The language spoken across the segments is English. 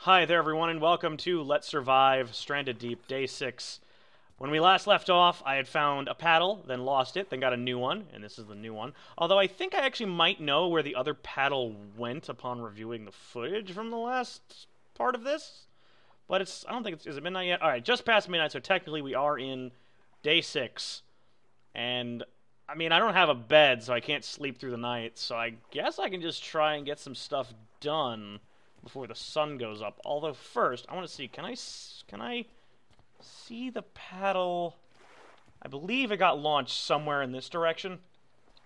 Hi there, everyone, and welcome to Let's Survive Stranded Deep, Day 6. When we last left off, I had found a paddle, then lost it, then got a new one, and this is the new one. Although I think I actually might know where the other paddle went upon reviewing the footage from the last part of this. But I don't think it's, is it midnight yet? Alright, just past midnight, so technically we are in Day 6. And, I mean, I don't have a bed, so I can't sleep through the night, so I guess I can just try and get some stuff done before the sun goes up. Although first, I want to see, can I see the paddle? I believe it got launched somewhere in this direction.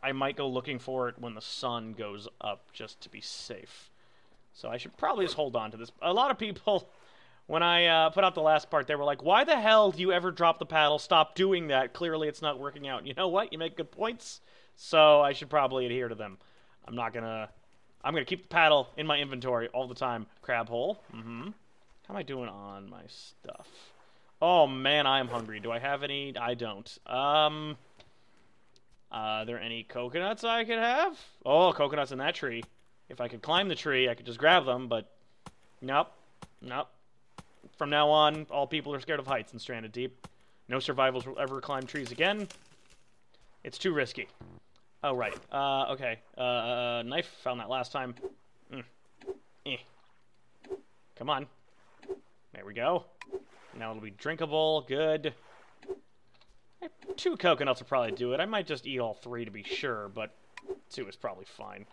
I might go looking for it when the sun goes up, just to be safe. So I should probably just hold on to this. A lot of people, when I put out the last part, they were like, why the hell do you ever drop the paddle? Stop doing that. Clearly it's not working out. You know what? You make good points. So I should probably adhere to them. I'm gonna keep the paddle in my inventory all the time. Crab hole. How am I doing on my stuff? Oh man, I am hungry. Do I have any? I don't. Are there any coconuts I could have? Oh, coconuts in that tree. If I could climb the tree, I could just grab them, but nope. Nope. From now on, all people are scared of heights in Stranded Deep. No survivals will ever climb trees again. It's too risky. Oh, right. Okay. Knife. Found that last time. Come on. There we go. Now it'll be drinkable. Good. 2 coconuts will probably do it. I might just eat all 3 to be sure, but 2 is probably fine.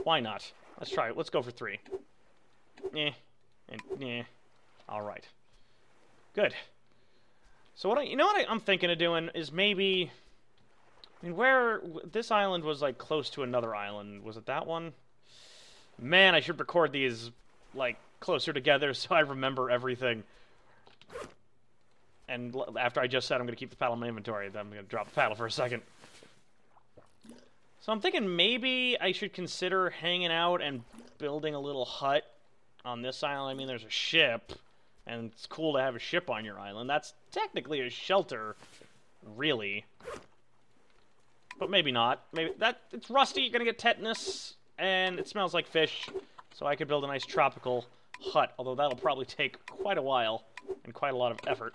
Why not? Let's try it. Let's go for 3. All right. Good. So you know what I'm thinking of doing is maybe, I mean, where this island was like close to another island. Was it that one? Man, I should record these like closer together so I remember everything. And after I just said I'm going to keep the paddle in my inventory, then I'm going to drop the paddle for a second. So I'm thinking maybe I should consider hanging out and building a little hut on this island. I mean, there's a ship. And it's cool to have a ship on your island. That's technically a shelter, really. But maybe not. Maybe it's rusty, you're gonna get tetanus, and it smells like fish. So I could build a nice tropical hut, although that'll probably take quite a while and quite a lot of effort.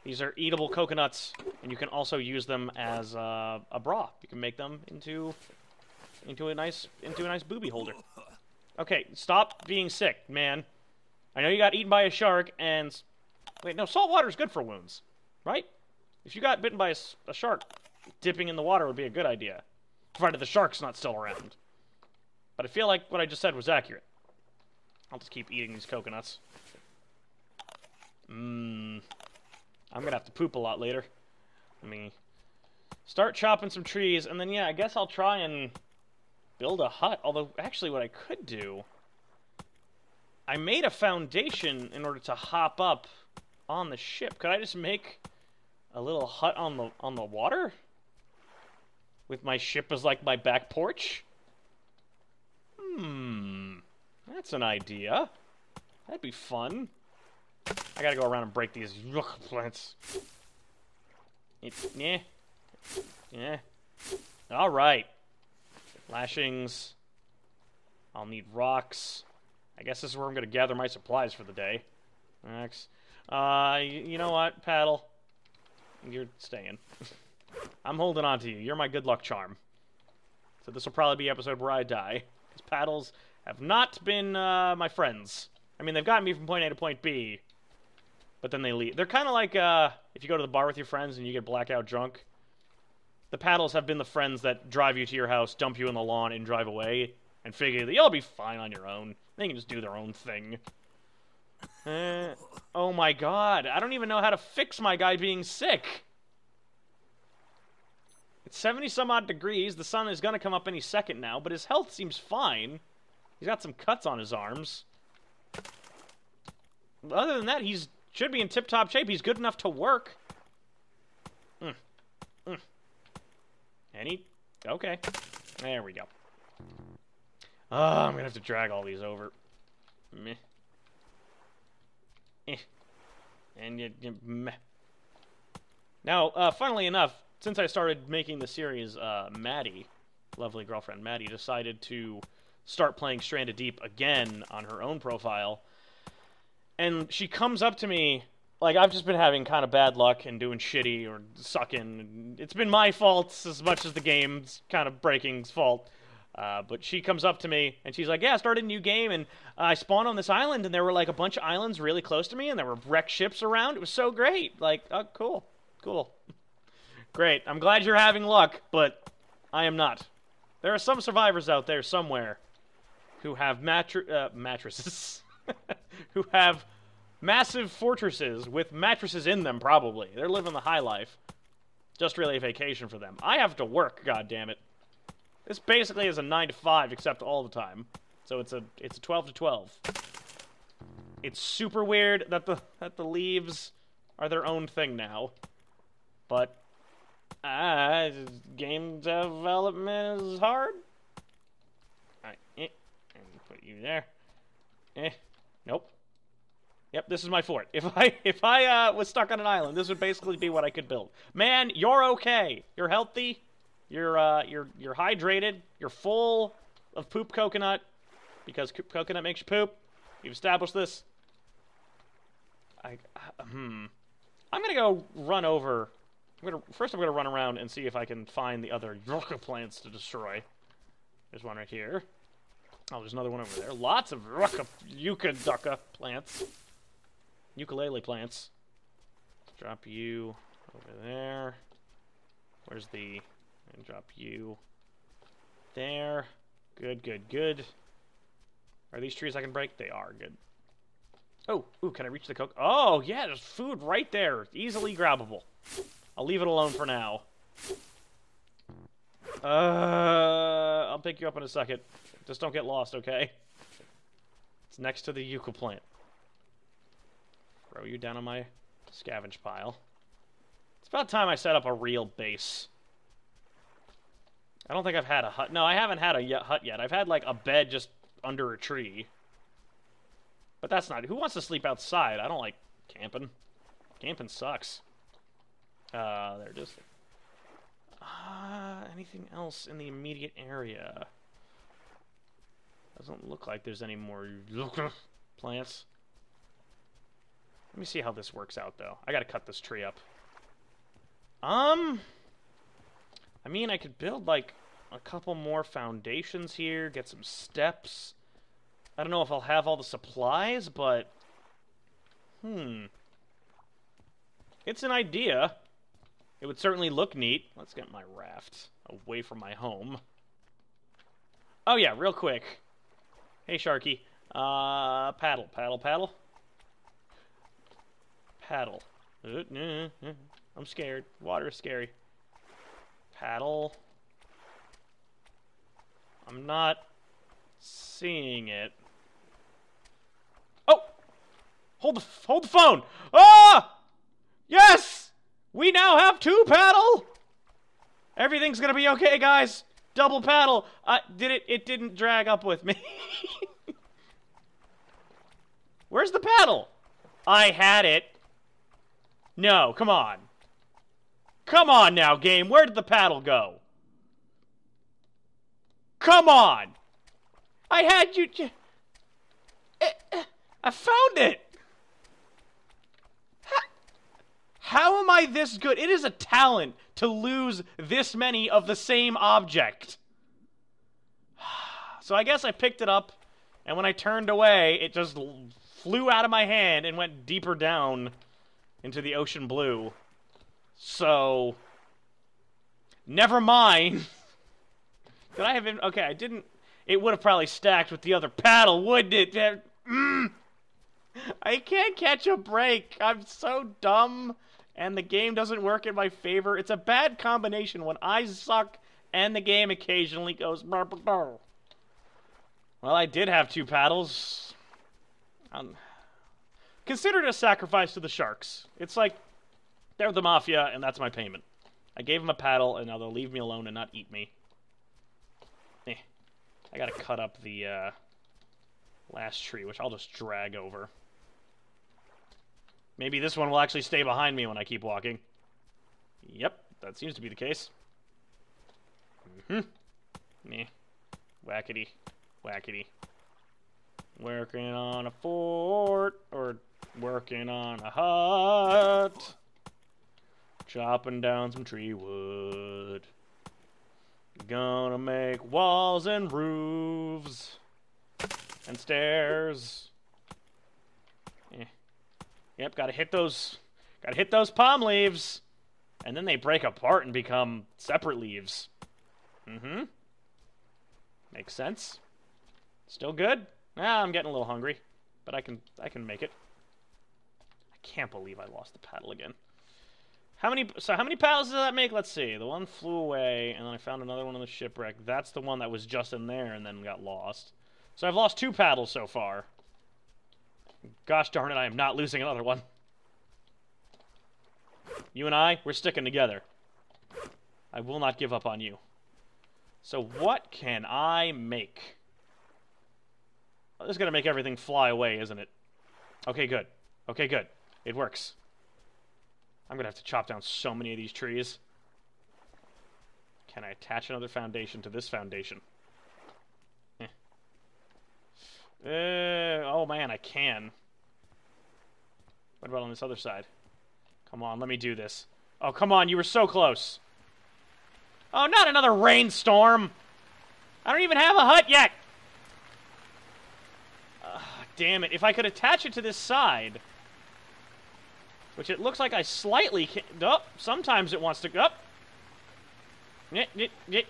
These are eatable coconuts, and you can also use them as a bra. You can make them into a nice booby holder. Okay, stop being sick, man. I know you got eaten by a shark, and... Wait, no, salt water is good for wounds, right? If you got bitten by a shark, dipping in the water would be a good idea. Provided the shark's not still around. But I feel like what I just said was accurate. I'll just keep eating these coconuts. I'm gonna have to poop a lot later. Let me start chopping some trees, and then, yeah, I guess I'll try and build a hut. Although, actually, what I could do... I made a foundation in order to hop up on the ship. Could I just make a little hut on the water? With my ship as, like, my back porch? That's an idea. That'd be fun. I gotta go around and break these plants. Yeah. Alright. Lashings. I'll need rocks. I guess this is where I'm going to gather my supplies for the day. Max. You know what, paddle? You're staying. I'm holding on to you. You're my good luck charm. So this will probably be the episode where I die. Because paddles have not been my friends. I mean, they've gotten me from point A to point B. But then they leave. They're kind of like if you go to the bar with your friends and you get blackout drunk. The paddles have been the friends that drive you to your house, dump you in the lawn, and drive away, and figure that you'll be fine on your own. They can just do their own thing. Oh my god, I don't even know how to fix my guy being sick. It's 70-some-odd degrees, the sun is gonna come up any second now, but his health seems fine. He's got some cuts on his arms. Other than that, should be in tip-top shape. He's good enough to work. Okay. There we go. I'm gonna have to drag all these over. Meh. And meh. Now, funnily enough, since I started making the series Maddie, lovely girlfriend Maddie decided to start playing Stranded Deep again on her own profile. And she comes up to me, like, I've just been having kind of bad luck and doing shitty or sucking. It's been my fault as much as the game's kind of breaking's fault. But she comes up to me, and she's like, yeah, I started a new game, and I spawned on this island, and there were, like, a bunch of islands really close to me, and there were wrecked ships around. It was so great. Like, oh, cool. Cool. Great. I'm glad you're having luck, but I am not. There are some survivors out there somewhere who have mattresses. who have massive fortresses with mattresses in them, probably. They're living the high life. Just really a vacation for them. I have to work, goddammit. This basically is a 9 to 5, except all the time. So it's a 12 to 12. It's super weird that the leaves are their own thing now. But game development is hard. Alright, put you there. Nope. Yep, this is my fort. If I was stuck on an island, this would basically be what I could build. Man, you're okay. You're healthy. You're hydrated. You're full of poop coconut because coconut makes you poop. We've established this. I'm gonna go run over. First, I'm gonna run around and see if I can find the other yucca plants to destroy. There's one right here. Oh, there's another one over there. Lots of yucca plants. Ukulele plants. Drop you over there. Where's the... And drop you there. Good, good, good. Are these trees I can break? They are. Good. Oh, ooh, can I reach the coke? Oh, yeah, there's food right there. Easily grabbable. I'll leave it alone for now. I'll pick you up in a second. Just don't get lost, okay? It's next to the yucca plant. Throw you down on my scavenge pile. It's about time I set up a real base. I don't think I've had a hut. No, I haven't had a hut yet. I've had, like, a bed just under a tree. But that's not... Who wants to sleep outside? I don't like camping. Camping sucks. There it is. Anything else in the immediate area? Doesn't look like there's any more plants. Let me see how this works out, though. I gotta cut this tree up. I mean, I could build, like, a couple more foundations here, get some steps. I don't know if I'll have all the supplies, but... It's an idea. It would certainly look neat. Let's get my raft away from my home. Oh, yeah, real quick. Hey, Sharky. Paddle, paddle, paddle. Paddle. I'm scared. Water is scary. Paddle. I'm not seeing it. Oh! Hold the phone! Ah! Yes! We now have 2 paddle! Everything's gonna be okay, guys. Double paddle. It didn't drag up with me. Where's the paddle? I had it. No, come on. Come on now, game. Where did the paddle go? Come on. I had you... I found it. How am I this good? It is a talent to lose this many of the same object. So I guess I picked it up, and when I turned away, it just flew out of my hand and went deeper down into the ocean blue. So, never mind. Did I have... Okay, I didn't... It would have probably stacked with the other paddle, wouldn't it? I can't catch a break. I'm so dumb, and the game doesn't work in my favor. It's a bad combination when I suck and the game occasionally goes... Well, I did have 2 paddles. Consider it a sacrifice to the sharks. It's like, they're the mafia, and that's my payment. I gave them a paddle, and now they'll leave me alone and not eat me. I gotta cut up the last tree, which I'll just drag over. Maybe this one will actually stay behind me when I keep walking. Yep, that seems to be the case. Whackity. Whackity. Working on a fort, or working on a hut. Chopping down some tree wood. Gonna make walls and roofs. And stairs. Yep, gotta hit those palm leaves. And then they break apart and become separate leaves. Mm-hmm. Makes sense. Still good? Ah, I'm getting a little hungry. But I can make it. I can't believe I lost the paddle again. How many paddles does that make? Let's see. The one flew away, and then I found another one on the shipwreck. That's the one that was just in there and then got lost. So I've lost 2 paddles so far. Gosh darn it, I am not losing another one. You and I, we're sticking together. I will not give up on you. So what can I make? Well, this is going to make everything fly away, isn't it? Okay, good. Okay, good. It works. I'm going to have to chop down so many of these trees. Can I attach another foundation to this foundation? Oh man, I can. What about on this other side? Come on, let me do this. Oh, come on, you were so close. Oh, not another rainstorm! I don't even have a hut yet! Damn it, if I could attach it to this side... Which it looks like I slightly can... Oh, sometimes it wants to... Oh.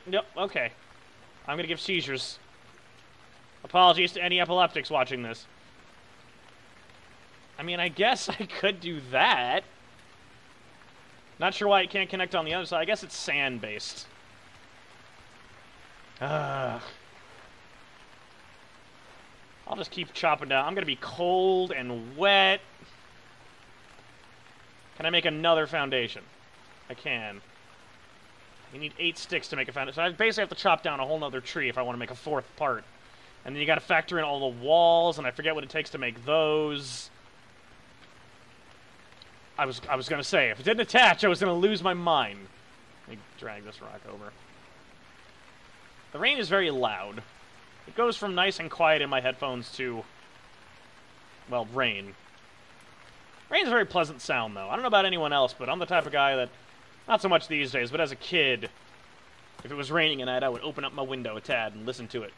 Nope, okay. I'm gonna give seizures. Apologies to any epileptics watching this. I mean, I guess I could do that. Not sure why it can't connect on the other side. I guess it's sand-based. I'll just keep chopping down. I'm gonna be cold and wet. Can I make another foundation? I can. You need 8 sticks to make a foundation. So I basically have to chop down a whole nother tree if I want to make a 4th part. And then you gotta factor in all the walls, and I forget what it takes to make those. I was gonna say, if it didn't attach, I was gonna lose my mind. Let me drag this rock over. The rain is very loud. It goes from nice and quiet in my headphones to... well, rain. Rain's a very pleasant sound, though. I don't know about anyone else, but I'm the type of guy that... not so much these days, but as a kid, if it was raining at night, I would open up my window a tad and listen to it.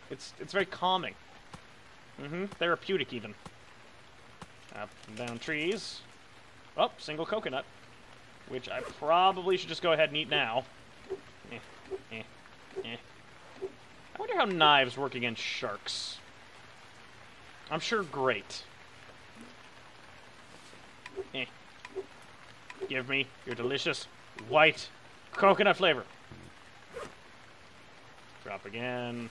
It's very calming. Therapeutic, even. Up and down trees. Oh, single coconut. Which I probably should just go ahead and eat now. I wonder how knives work against sharks. I'm sure great. Give me your delicious white coconut flavor. Drop again.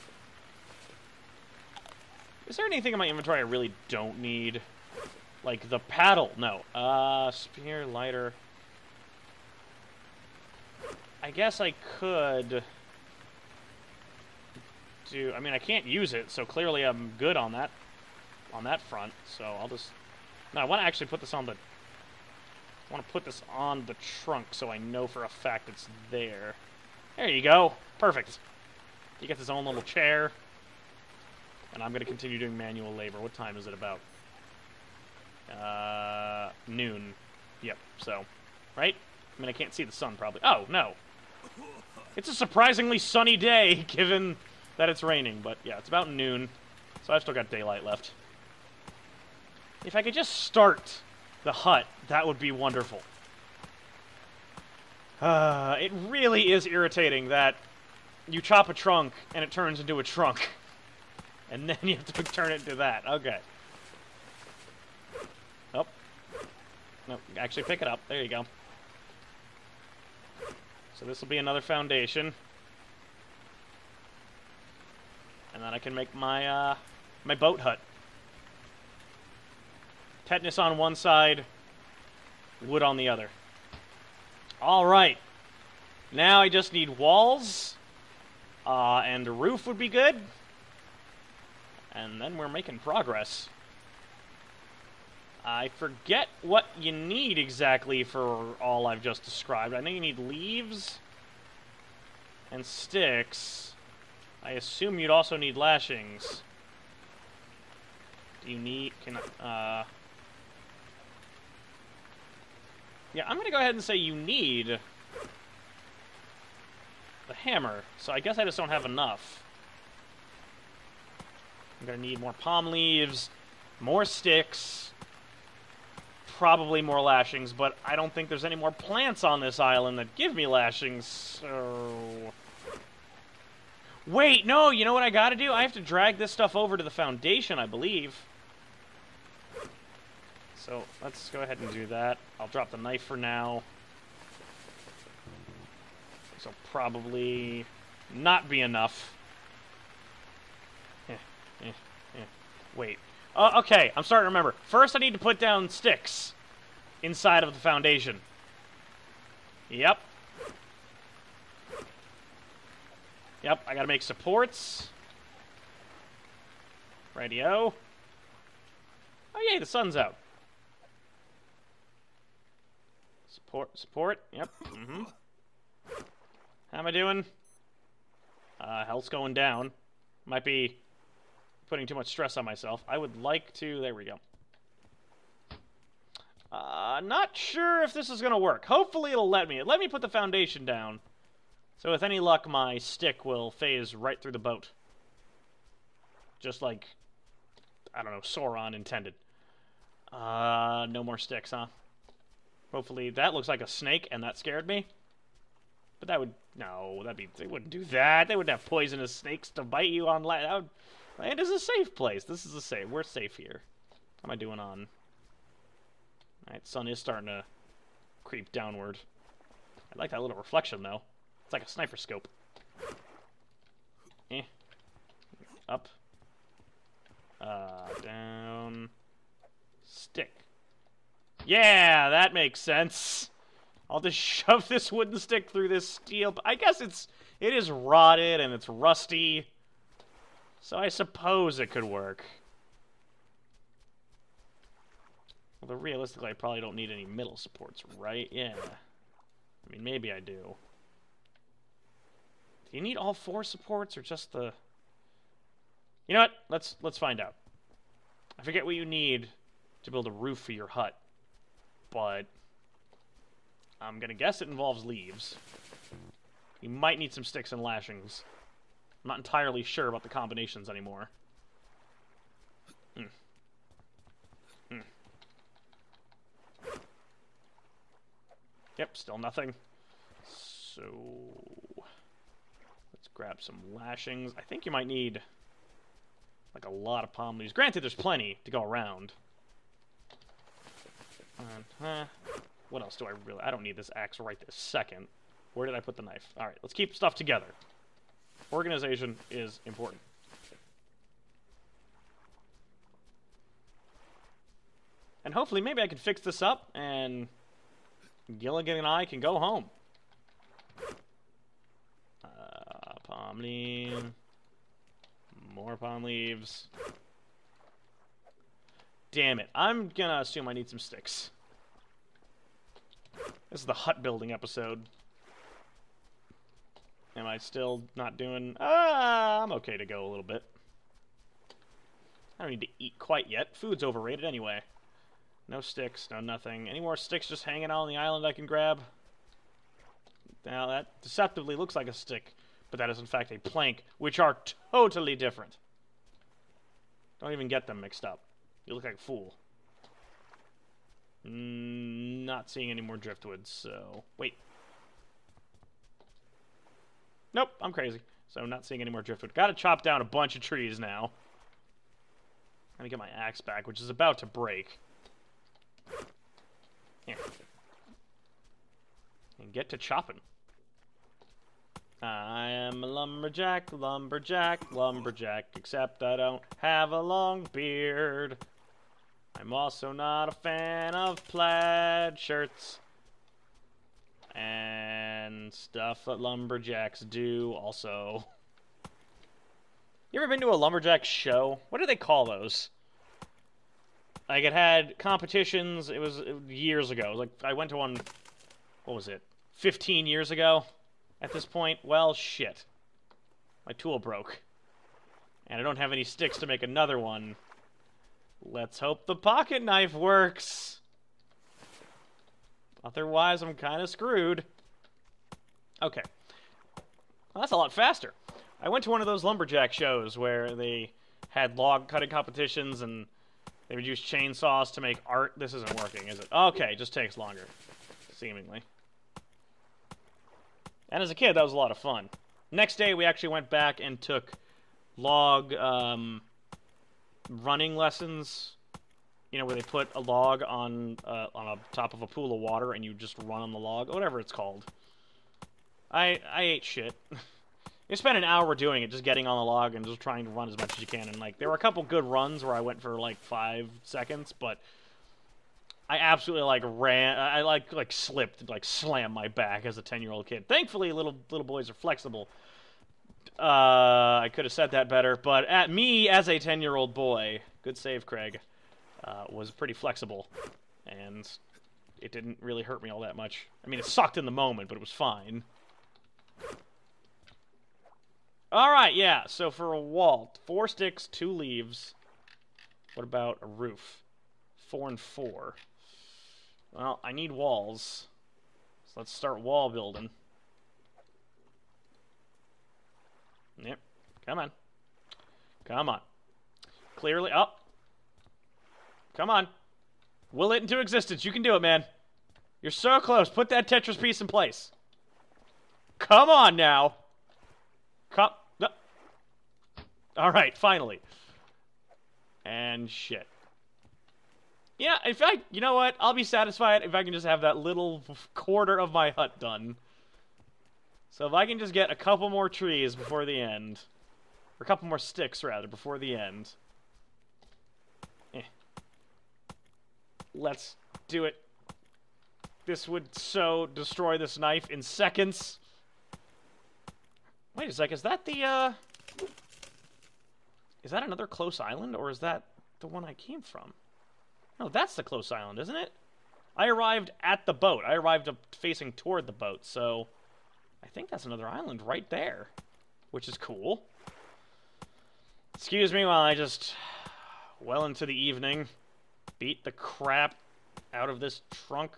Is there anything in my inventory I really don't need? Like the paddle? No. Spear, lighter. I guess I could do... I mean, I can't use it, so clearly I'm good on that front. So I'll just... no, I want to actually put this on the... I want to put this on the trunk so I know for a fact it's there. There you go. Perfect. You get this own little chair. And I'm going to continue doing manual labor. What time is it about? Noon. Yep, so. Right? I mean, I can't see the sun, probably. Oh, no. It's a surprisingly sunny day, given that it's raining. But, yeah, it's about noon. So I've still got daylight left. If I could just start the hut, that would be wonderful. It really is irritating that you chop a trunk and it turns into a trunk. And then you have to turn it into that. Okay. Oh. No, actually pick it up. There you go. So this will be another foundation. And then I can make my, my boat hut. Tetanus on one side, wood on the other. Alright. Now I just need walls. And a roof would be good. And then we're making progress. I forget what you need exactly for all I've just described. I know you need leaves and sticks. I assume you'd also need lashings. Do you need... Yeah, I'm gonna go ahead and say you need the hammer, so I guess I just don't have enough. I'm gonna need more palm leaves, more sticks, probably more lashings, but I don't think there's any more plants on this island that give me lashings, so... Wait, no, you know what I gotta do? I have to drag this stuff over to the foundation, I believe. So, let's go ahead and do that. I'll drop the knife for now. This will probably not be enough. Wait. Oh, okay, I'm starting to remember. First, I need to put down sticks inside of the foundation. Yep. Yep, I gotta make supports. Radio. Oh, yay, the sun's out. Support. Yep. How am I doing? Health's going down. Might be putting too much stress on myself. I would like to... There we go. Not sure if this is gonna work. Hopefully it'll let me. Let me put the foundation down. So with any luck, my stick will phase right through the boat. Just like, I don't know, Sauron intended. No more sticks, huh? Hopefully, that looks like a snake, and that scared me. But that would, no, they wouldn't do that. They wouldn't have poisonous snakes to bite you on land. Land is a safe place. This is a safe, we're safe here. How am I doing on? Alright, sun is starting to creep downward. I like that little reflection, though. It's like a sniper scope. Up. Down. Stick. Yeah, that makes sense. I'll just shove this wooden stick through this steel. I guess it is rotted and it's rusty. So I suppose it could work. Although realistically, I probably don't need any middle supports, right? Yeah. I mean, maybe I do. Do you need all 4 supports or just the... You know what? Let's find out. I forget what you need to build a roof for your hut, but I'm gonna guess it involves leaves. You might need some sticks and lashings. I'm not entirely sure about the combinations anymore. Yep, still nothing. So... let's grab some lashings. I think you might need, like, a lot of palm leaves. Granted, there's plenty to go around. What else do I really... I don't need this axe right this second. Where did I put the knife? Alright, let's keep stuff together. Organization is important. And hopefully, maybe I can fix this up, and Gilligan and I can go home. Palm leaf. More palm leaves. Damn it. I'm gonna assume I need some sticks. This is the hut building episode. Am I still not doing... I'm okay to go a little bit. I don't need to eat quite yet. Food's overrated anyway. No sticks, no nothing. Any more sticks just hanging out on the island I can grab? Now that deceptively looks like a stick, but that is in fact a plank, which are totally different. Don't even get them mixed up. You look like a fool. Not seeing any more driftwood, so... Wait. Nope, I'm crazy. So not seeing any more driftwood. Gotta chop down a bunch of trees now. Let me get my axe back, which is about to break. Here. And get to chopping. I am a lumberjack, lumberjack, lumberjack, except I don't have a long beard. I'm also not a fan of plaid shirts and stuff that lumberjacks do also. You ever been to a lumberjack show? What do they call those? Like, it had competitions. It was years ago. Like, I went to one, what was it, 15 years ago at this point? Well, shit. My tool broke. And I don't have any sticks to make another one. Let's hope the pocket knife works. Otherwise, I'm kind of screwed. Okay. Well, that's a lot faster. I went to one of those lumberjack shows where they had log cutting competitions and they would use chainsaws to make art. This isn't working, is it? Okay, it just takes longer, seemingly. And as a kid, that was a lot of fun. Next day, we actually went back and took log running lessons. You know, where they put a log on a top of a pool of water and you just run on the log. Whatever it's called. I ate shit. You spent an hour doing it, just getting on the log and just trying to run as much as you can. And, like, there were a couple good runs where I went for, like, 5 seconds, but I absolutely, like, ran. I, like slipped, like, slammed my back as a 10-year-old kid. Thankfully, little boys are flexible. I could have said that better, but at me, as a 10-year-old boy, good save, Craig, was pretty flexible. And it didn't really hurt me all that much. I mean, it sucked in the moment, but it was fine. Alright, yeah, so for a wall, 4 sticks, 2 leaves. What about a roof? 4 and 4. Well, I need walls. So let's start wall building. Yep, come on. Come on. Clearly, oh. Come on. Will it into existence. You can do it, man. You're so close. Put that Tetris piece in place. Come on now. Come. No. All right, finally. And shit. Yeah, if I, you know what? I'll be satisfied if I can just have that little quarter of my hut done. So if I can just get a couple more trees before the end, or a couple more sticks rather before the end. Let's do it. This would so destroy this knife in seconds. Wait a sec, is that the, is that another close island, or is that the one I came from? No, that's the close island, isn't it? I arrived at the boat. I arrived facing toward the boat, so I think that's another island right there, which is cool. Excuse me while I just, well into the evening, beat the crap out of this trunk,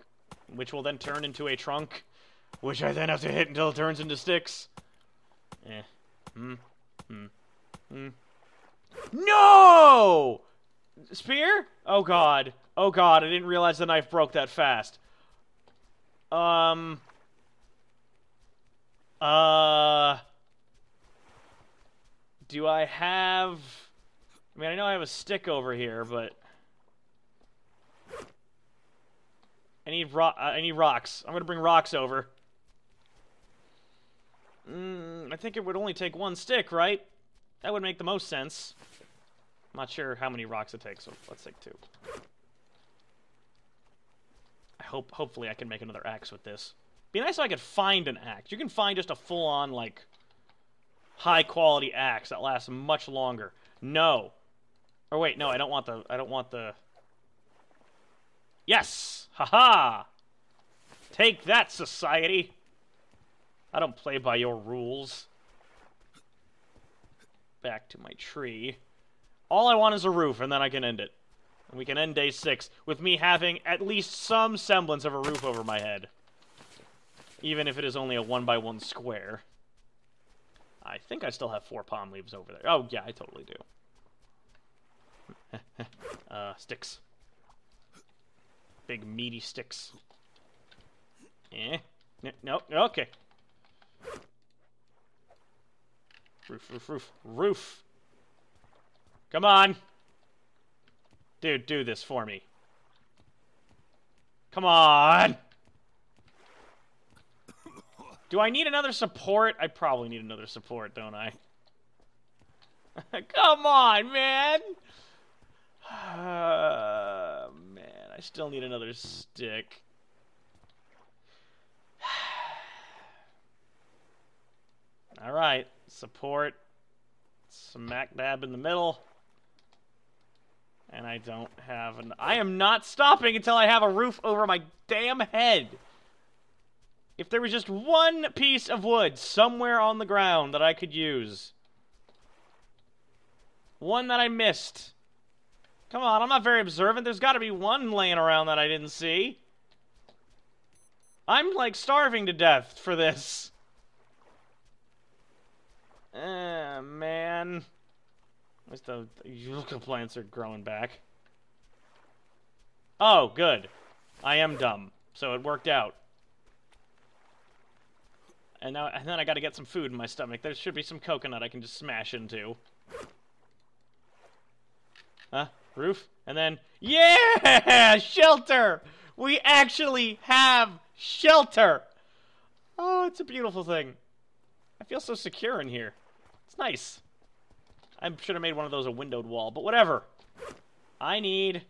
which will then turn into a trunk, which I then have to hit until it turns into sticks. No! Spear? Oh god. Oh god, I didn't realize the knife broke that fast. Do I have... I mean, I know I have a stick over here, but... I need rocks. I'm gonna bring rocks over. I think it would only take 1 stick, right? That would make the most sense. I'm not sure how many rocks it takes, so let's take 2. Hopefully I can make another axe with this. Be nice if I could find an axe. You can find just a full-on, like, high-quality axe that lasts much longer. No. Or wait, no, I don't want the... Yes! Haha! Take that, society! I don't play by your rules. Back to my tree. All I want is a roof, and then I can end it. And we can end day 6 with me having at least some semblance of a roof over my head. Even if it is only a 1x1 square. I think I still have 4 palm leaves over there. Oh, yeah, I totally do. Sticks. Big, meaty sticks. No, okay. Roof. Come on. Dude, do this for me. Come on. Do I need another support? I probably need another support, don't I? Come on, man. Man, I still need another stick. Alright, support. Smack dab in the middle. And I don't have an... I am not stopping until I have a roof over my damn head. If there was just 1 piece of wood somewhere on the ground that I could use, One that I missed. Come on, I'm not very observant. There's got to be one laying around that I didn't see. I'm, like, starving to death for this. Man. At least the yucca plants are growing back. Oh, good. I am dumb, so it worked out. And then I gotta get some food in my stomach. There should be some coconut I can just smash into. Huh? Roof? And then... Yeah! Shelter! We actually have shelter! Oh, it's a beautiful thing. I feel so secure in here. It's nice. I should have made one of those a windowed wall, but whatever. I need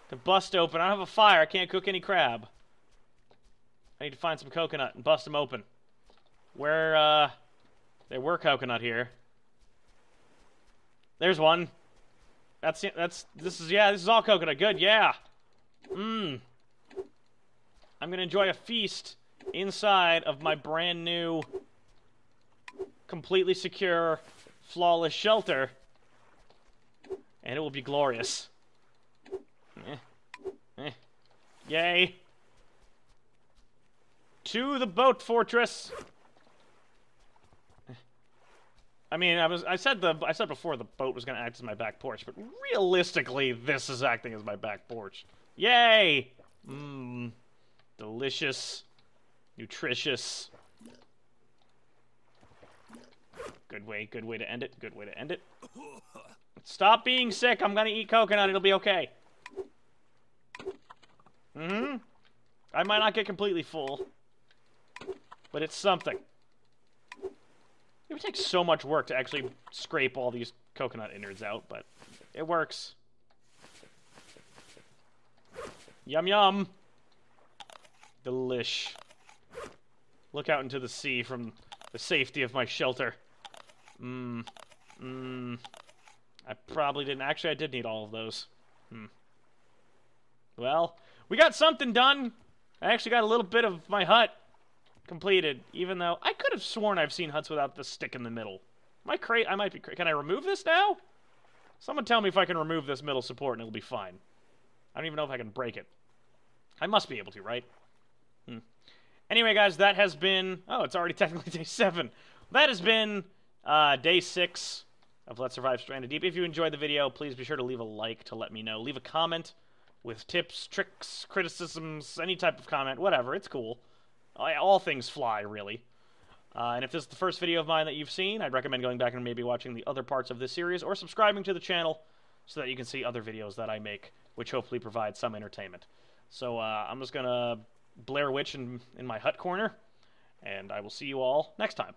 to bust open. I don't have a fire. I can't cook any crab. I need to find some coconut and bust them open. Where, there were coconut here. There's one. This is all coconut. Good, yeah. I'm gonna enjoy a feast inside of my brand new, completely secure, flawless shelter. And it will be glorious. Yay. To the boat fortress. I mean, I said before the boat was going to act as my back porch, but realistically, this is acting as my back porch. Yay! Delicious. Nutritious. Good way to end it. Good way to end it. Stop being sick. I'm going to eat coconut. It'll be okay. I might not get completely full, but it's something. It would take so much work to actually scrape all these coconut innards out, but it works. Yum yum. Delish. Look out into the sea from the safety of my shelter. I probably didn't. Actually, I did need all of those. Well, we got something done. I actually got a little bit of my hut completed, even though I could have sworn I've seen huts without the stick in the middle. I might be Can I remove this now? Someone tell me if I can remove this middle support and it'll be fine. I don't even know if I can break it. I must be able to, right? Anyway, guys, that has been... Oh, it's already technically day 7. That has been day 6 of Let's Survive Stranded Deep. If you enjoyed the video, please be sure to leave a like to let me know. Leave a comment with tips, tricks, criticisms, any type of comment, whatever. It's cool. All things fly, really. And if this is the first video of mine that you've seen, I'd recommend going back and maybe watching the other parts of this series, or subscribing to the channel so that you can see other videos that I make, which hopefully provide some entertainment. So I'm just going to Blair Witch in my hut corner, and I will see you all next time.